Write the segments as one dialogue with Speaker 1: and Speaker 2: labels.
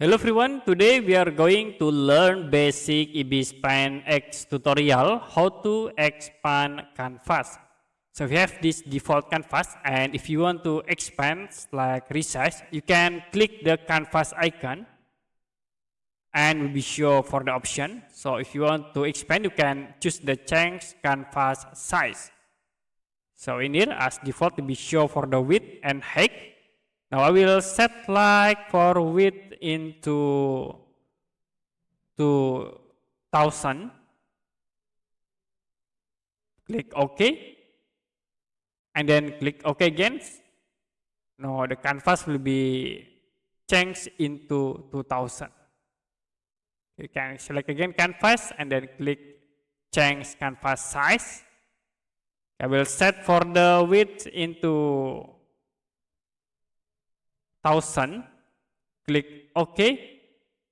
Speaker 1: Hello everyone, today we are going to learn basic Ibis Paint X tutorial, how to expand canvas. So we have this default canvas, and if you want to expand like resize, you can click the canvas icon and will be show for the option. So if you want to expand, you can choose the change canvas size. So in here as default to be show for the width and height. Now I will set like for width into 2000. Click OK. And then click OK again. Now the canvas will be changed into 2000. You can select again canvas and then click change canvas size. I will set for the width into 1000, click OK,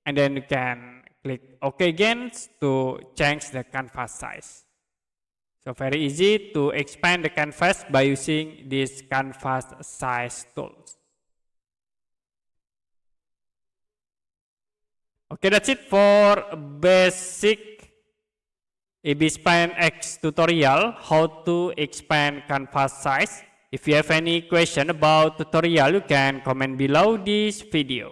Speaker 1: and then you can click OK again to change the canvas size. So very easy to expand the canvas by using this canvas size tools. Okay, that's it for basic Ibis Paint X tutorial, how to expand canvas size. If you have any question about tutorial, you can comment below this video.